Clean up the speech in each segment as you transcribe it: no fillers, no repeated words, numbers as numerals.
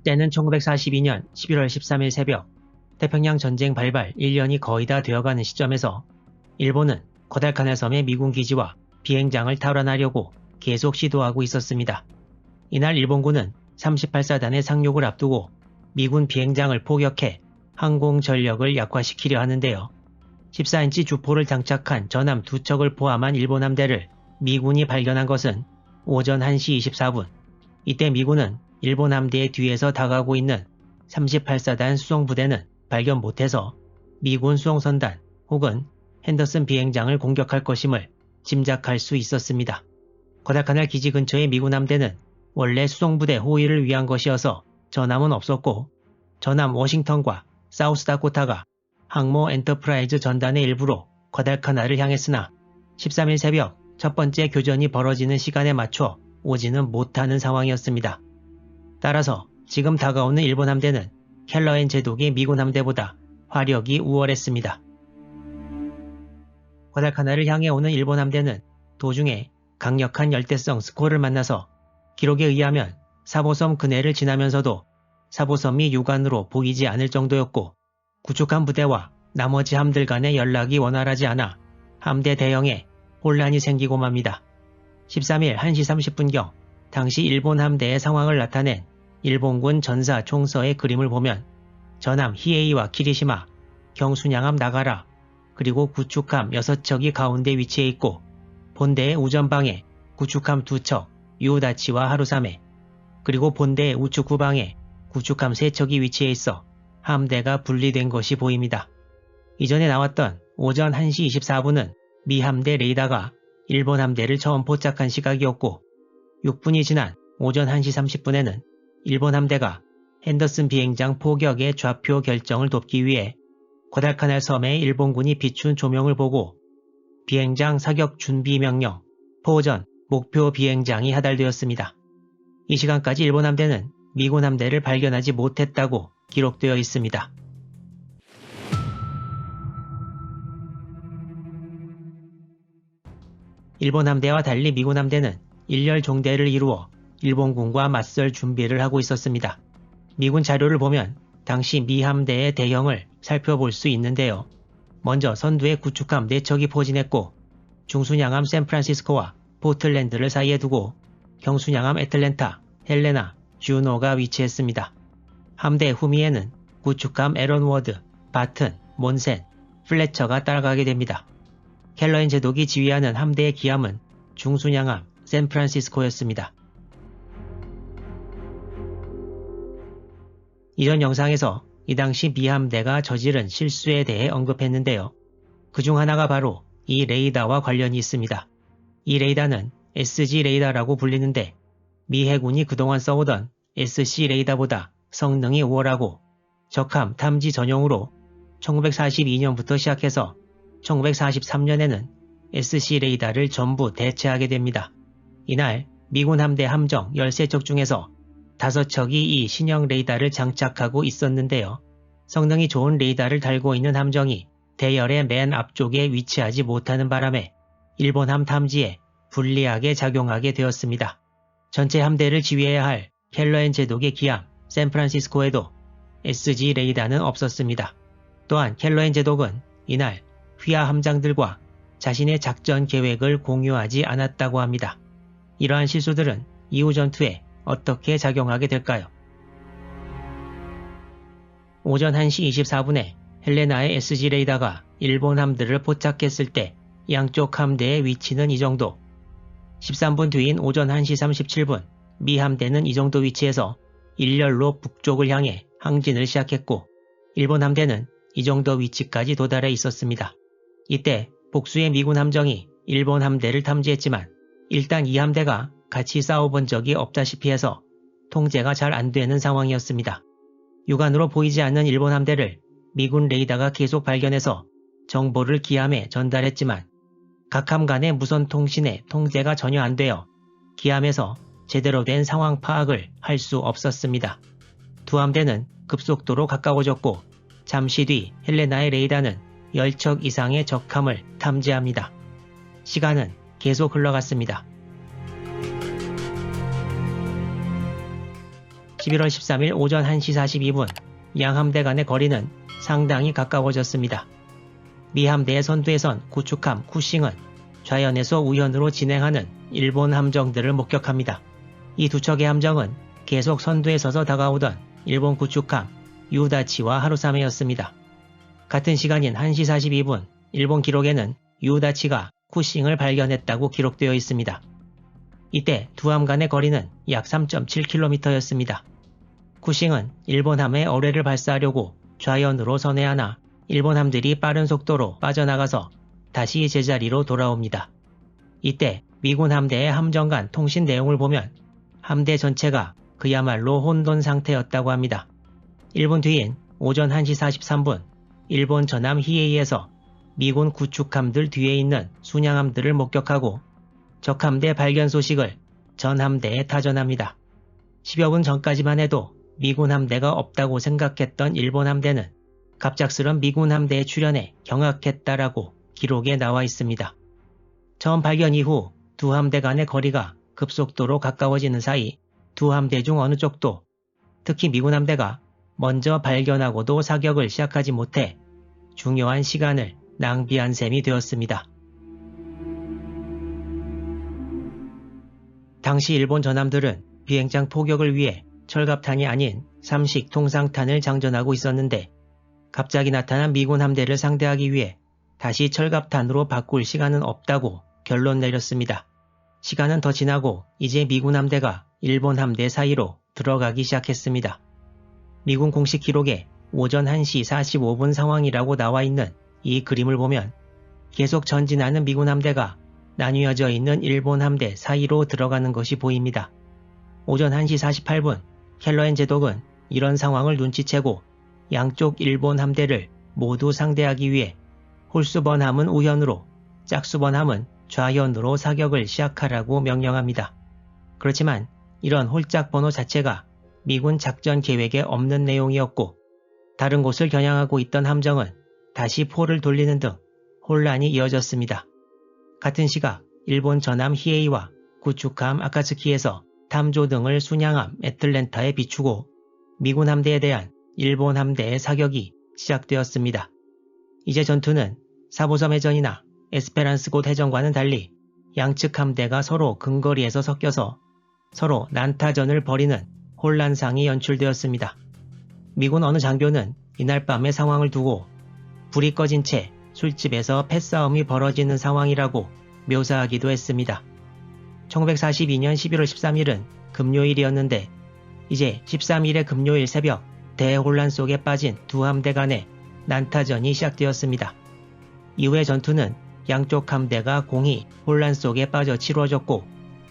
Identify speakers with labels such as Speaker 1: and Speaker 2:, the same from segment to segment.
Speaker 1: 때는 1942년 11월 13일 새벽, 태평양 전쟁 발발 1년이 거의 다 되어가는 시점에서 일본은 과달카날 섬의 미군 기지와 비행장을 탈환하려고 계속 시도하고 있었습니다. 이날 일본군은 38사단의 상륙을 앞두고 미군 비행장을 포격해 항공 전력을 약화시키려 하는데요. 14인치 주포를 장착한 전함 2척을 포함한 일본 함대를 미군이 발견한 것은 오전 1시 24분. 이때 미군은 일본 함대의 뒤에서 다가오고 있는 38사단 수송부대는 발견 못해서 미군 수송선단 혹은 핸더슨 비행장을 공격할 것임을 짐작할 수 있었습니다. 과달카날 기지 근처의 미군 함대는 원래 수송부대 호위를 위한 것이어서 전함은 없었고, 전함 워싱턴과 사우스다코타가 항모 엔터프라이즈 전단의 일부로 과달카날을 향했으나 13일 새벽 첫 번째 교전이 벌어지는 시간에 맞춰 오지는 못하는 상황이었습니다. 따라서 지금 다가오는 일본 함대는 켈러엔 제독의 미군 함대보다 화력이 우월했습니다. 과달카날을 향해 오는 일본 함대는 도중에 강력한 열대성 스콜을 만나서 기록에 의하면 사보섬 근해를 지나면서도 사보섬이 육안으로 보이지 않을 정도였고, 구축함 부대와 나머지 함들 간의 연락이 원활하지 않아 함대 대형에 혼란이 생기고 맙니다. 13일 1시 30분경 당시 일본 함대의 상황을 나타낸 일본군 전사 총서의 그림을 보면 전함 히에이와 키리시마, 경순양함 나가라, 그리고 구축함 6척이 가운데 위치해 있고 본대의 우전방에 구축함 2척, 유다치와 하루사메, 그리고 본대의 우측 후방에 구축함 3척이 위치해 있어 함대가 분리된 것이 보입니다. 이전에 나왔던 오전 1시 24분은 미 함대 레이더가 일본 함대를 처음 포착한 시각이었고, 6분이 지난 오전 1시 30분에는 일본 함대가 핸더슨 비행장 포격의 좌표 결정을 돕기 위해 과달카날 섬에 일본군이 비춘 조명을 보고 비행장 사격 준비 명령, 포전, 목표 비행장이 하달되었습니다. 이 시간까지 일본 함대는 미군 함대를 발견하지 못했다고 기록되어 있습니다. 일본 함대와 달리 미군 함대는 일렬 종대를 이루어 일본군과 맞설 준비를 하고 있었습니다. 미군 자료를 보면 당시 미 함대의 대형을 살펴볼 수 있는데요. 먼저 선두에 구축함 4척이 포진했고, 중순양함 샌프란시스코와 포틀랜드를 사이에 두고 경순양함 애틀랜타, 헬레나, 주노가 위치했습니다. 함대 후미에는 구축함 에런워드, 바튼, 몬센, 플래처가 따라가게 됩니다. 켈러엔 제독이 지휘하는 함대의 기함은 중순양함 샌프란시스코였습니다. 이전 영상에서 이 당시 미 함대가 저지른 실수에 대해 언급했는데요. 그중 하나가 바로 이 레이더와 관련이 있습니다. 이 레이더는 SG 레이더라고 불리는데 미 해군이 그동안 써오던 SC 레이더보다 성능이 우월하고 적함 탐지 전용으로 1942년부터 시작해서 1943년에는 SC 레이더를 전부 대체하게 됩니다. 이날 미군 함대 함정 13척 중에서 5척이 이 신형 레이더를 장착하고 있었는데요. 성능이 좋은 레이더를 달고 있는 함정이 대열의 맨 앞쪽에 위치하지 못하는 바람에 일본함 탐지에 불리하게 작용하게 되었습니다. 전체 함대를 지휘해야 할 켈러엔 제독의 기함 샌프란시스코에도 SG 레이더는 없었습니다. 또한 켈러엔 제독은 이날 휘하 함장들과 자신의 작전 계획을 공유하지 않았다고 합니다. 이러한 실수들은 이후 전투에 어떻게 작용하게 될까요? 오전 1시 24분에 헬레나의 SG 레이더가 일본 함들을 포착했을 때 양쪽 함대의 위치는 이 정도. 13분 뒤인 오전 1시 37분 미 함대는 이 정도 위치에서 일렬로 북쪽을 향해 항진을 시작했고 일본 함대는 이 정도 위치까지 도달해 있었습니다. 이때 복수의 미군 함정이 일본 함대를 탐지했지만 일단 이 함대가 같이 싸워본 적이 없다시피 해서 통제가 잘 안되는 상황이었습니다. 육안으로 보이지 않는 일본 함대를 미군 레이더가 계속 발견해서 정보를 기함에 전달했지만 각함 간의 무선 통신에 통제가 전혀 안되어 기함에서 제대로 된 상황 파악을 할 수 없었습니다. 두 함대는 급속도로 가까워졌고 잠시 뒤 헬레나의 레이더는 10척 이상의 적함을 탐지합니다. 시간은 계속 흘러갔습니다. 11월 13일 오전 1시 42분 양 함대 간의 거리는 상당히 가까워졌습니다. 미 함대의 선두에선 구축함 쿠싱은 좌연에서 우연으로 진행하는 일본 함정들을 목격합니다. 이 두 척의 함정은 계속 선두에 서서 다가오던 일본 구축함 유다치와 하루사메였습니다. 같은 시간인 1시 42분 일본 기록에는 유다치가 쿠싱을 발견했다고 기록되어 있습니다. 이때 두 함 간의 거리는 약 3.7km였습니다. 쿠싱은 일본 함의 어뢰를 발사하려고 좌연으로 선회하나 일본 함들이 빠른 속도로 빠져나가서 다시 제자리로 돌아옵니다. 이때 미군 함대의 함정 간 통신 내용을 보면 함대 전체가 그야말로 혼돈 상태였다고 합니다. 1분 뒤인 오전 1시 43분 일본 전함 히에이에서 미군 구축함들 뒤에 있는 순양함들을 목격하고 적함대 발견 소식을 전 함대에 타전합니다. 10여 분 전까지만 해도 미군 함대가 없다고 생각했던 일본 함대는 갑작스런 미군 함대의 출현에 경악했다라고 기록에 나와 있습니다. 처음 발견 이후 두 함대 간의 거리가 급속도로 가까워지는 사이 두 함대 중 어느 쪽도 특히 미군 함대가 먼저 발견하고도 사격을 시작하지 못해 중요한 시간을 낭비한 셈이 되었습니다. 당시 일본 전함들은 비행장 포격을 위해 철갑탄이 아닌 삼식 통상탄을 장전하고 있었는데 갑자기 나타난 미군 함대를 상대하기 위해 다시 철갑탄으로 바꿀 시간은 없다고 결론 내렸습니다. 시간은 더 지나고 이제 미군 함대가 일본 함대 사이로 들어가기 시작했습니다. 미군 공식 기록에 오전 1시 45분 상황이라고 나와 있는 이 그림을 보면 계속 전진하는 미군 함대가 나뉘어져 있는 일본 함대 사이로 들어가는 것이 보입니다. 오전 1시 48분 켈러앤 제독은 이런 상황을 눈치채고 양쪽 일본 함대를 모두 상대하기 위해 홀수번함은 우현으로 짝수번함은 좌현으로 사격을 시작하라고 명령합니다. 그렇지만 이런 홀짝 번호 자체가 미군 작전 계획에 없는 내용이었고 다른 곳을 겨냥하고 있던 함정은 다시 포를 돌리는 등 혼란이 이어졌습니다. 같은 시각 일본 전함 히에이와 구축함 아카츠키에서 탐조 등을 순양함 애틀랜타에 비추고 미군 함대에 대한 일본 함대의 사격이 시작되었습니다. 이제 전투는 사보섬 해전이나 에스페란스 곶 해전과는 달리 양측 함대가 서로 근거리에서 섞여서 서로 난타전을 벌이는 혼란상이 연출되었습니다. 미군 어느 장교는 이날 밤의 상황을 두고 불이 꺼진 채 술집에서 패싸움이 벌어지는 상황이라고 묘사하기도 했습니다. 1942년 11월 13일은 금요일이었는데 이제 13일의 금요일 새벽 대혼란 속에 빠진 두 함대 간의 난타전이 시작되었습니다. 이후의 전투는 양쪽 함대가 공히 혼란 속에 빠져 치루어졌고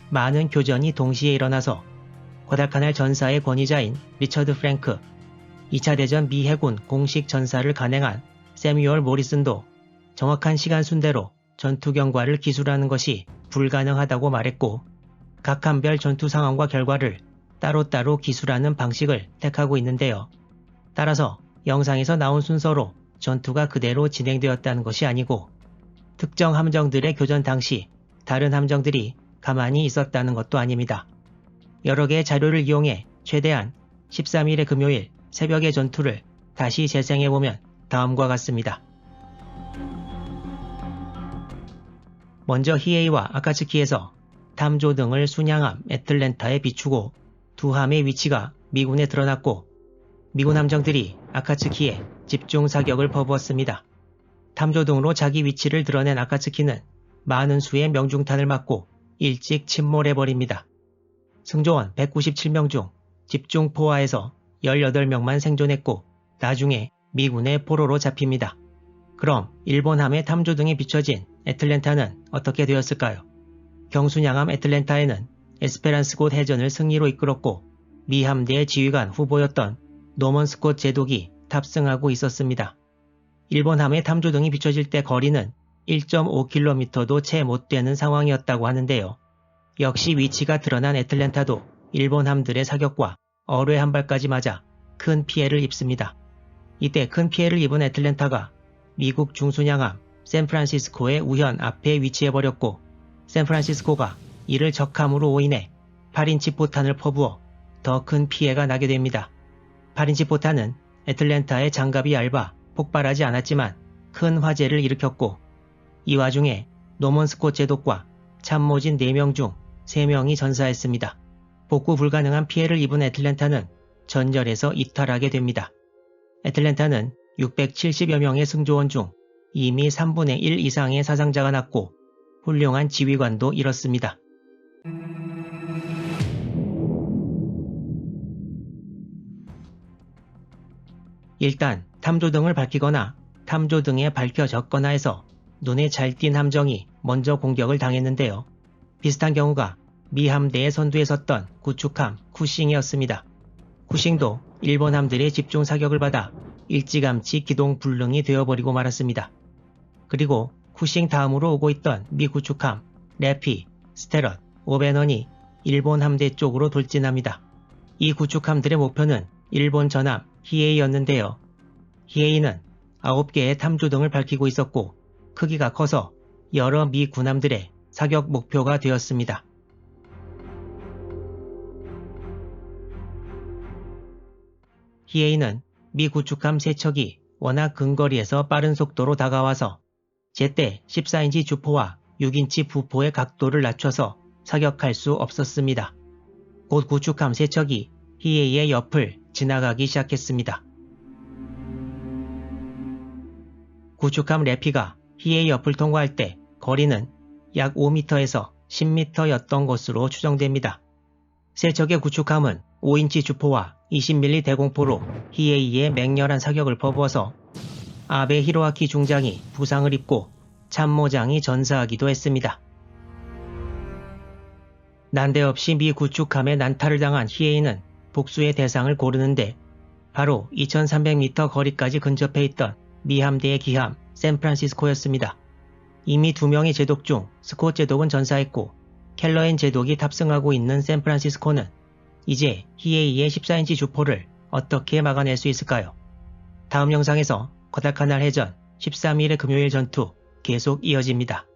Speaker 1: 많은 교전이 동시에 일어나서 과달카날 전사의 권위자인 리처드 프랭크, 2차 대전 미 해군 공식 전사를 간행한 세뮤얼 모리슨도 정확한 시간 순대로 전투 경과를 기술하는 것이 불가능하다고 말했고 각 함별 전투 상황과 결과를 따로따로 기술하는 방식을 택하고 있는데요. 따라서 영상에서 나온 순서로 전투가 그대로 진행되었다는 것이 아니고 특정 함정들의 교전 당시 다른 함정들이 가만히 있었다는 것도 아닙니다. 여러 개의 자료를 이용해 최대한 13일의 금요일 새벽의 전투를 다시 재생해보면 다음과 같습니다. 먼저 히에이와 아카츠키에서 탐조 등을 순양함 애틀랜타에 비추고 두 함의 위치가 미군에 드러났고 미군 함정들이 아카츠키에 집중 사격을 퍼부었습니다. 탐조 등으로 자기 위치를 드러낸 아카츠키는 많은 수의 명중탄을 맞고 일찍 침몰해버립니다. 승조원 197명 중 집중 포화에서 18명만 생존했고 나중에 미군의 포로로 잡힙니다. 그럼 일본 함의 탐조 등에 비춰진 애틀랜타는 어떻게 되었을까요? 경순양함 애틀랜타에는 에스페란스 곶 해전을 승리로 이끌었고 미 함대의 지휘관 후보였던 노먼 스콧 제독이 탑승하고 있었습니다. 일본 함의 탐조 등이 비춰질 때 거리는 1.5km도 채 못 되는 상황이었다고 하는데요. 역시 위치가 드러난 애틀랜타도 일본 함들의 사격과 어뢰 한 발까지 맞아 큰 피해를 입습니다. 이때 큰 피해를 입은 애틀랜타가 미국 중순양함 샌프란시스코의 우현 앞에 위치해버렸고 샌프란시스코가 이를 적함으로 오인해 8인치 포탄을 퍼부어 더 큰 피해가 나게 됩니다. 8인치 포탄은 애틀랜타의 장갑이 얇아 폭발하지 않았지만 큰 화재를 일으켰고, 이 와중에 노먼 스콧 제독과 참모진 4명 중 3명이 전사했습니다. 복구 불가능한 피해를 입은 애틀랜타는 전열에서 이탈하게 됩니다. 애틀랜타는 670여 명의 승조원 중 이미 3분의 1 이상의 사상자가 났고 훌륭한 지휘관도 잃었습니다. 일단 탐조등을 밝히거나 탐조등에 밝혀졌거나 해서 눈에 잘 띈 함정이 먼저 공격을 당했는데요. 비슷한 경우가 미 함대의 선두에 섰던 구축함 쿠싱이었습니다. 쿠싱도 일본 함들의 집중 사격을 받아 일찌감치 기동 불능이 되어버리고 말았습니다. 그리고 쿠싱 다음으로 오고 있던 미 구축함 레피, 스테럿, 오베넌이 일본 함대 쪽으로 돌진합니다. 이 구축함들의 목표는 일본 전함 히에이였는데요. 히에이는 9개의 탐조등을 밝히고 있었고 크기가 커서 여러 미 군함들의 사격 목표가 되었습니다. 히에이는 미 구축함 3척이 워낙 근거리에서 빠른 속도로 다가와서 제때 14인치 주포와 6인치 부포의 각도를 낮춰서 사격할 수 없었습니다. 곧 구축함 3척이 히에이의 옆을 지나가기 시작했습니다. 구축함 레피가 히에이 옆을 통과할 때 거리는 약 5m에서 10m였던 것으로 추정됩니다. 3척의 구축함은 5인치 주포와 20mm 대공포로 히에이의 맹렬한 사격을 퍼부어서 아베 히로아키 중장이 부상을 입고 참모장이 전사하기도 했습니다. 난데없이 미 구축함에 난타를 당한 히에이는 복수의 대상을 고르는데 바로 2300m 거리까지 근접해 있던 미 함대의 기함 샌프란시스코였습니다. 이미 2명의 제독 중 스콧 제독은 전사했고 켈러엔 제독이 탑승하고 있는 샌프란시스코는 이제 히에이의 14인치 주포를 어떻게 막아낼 수 있을까요? 다음 영상에서 거다카날 해전 13일의 금요일 전투 계속 이어집니다.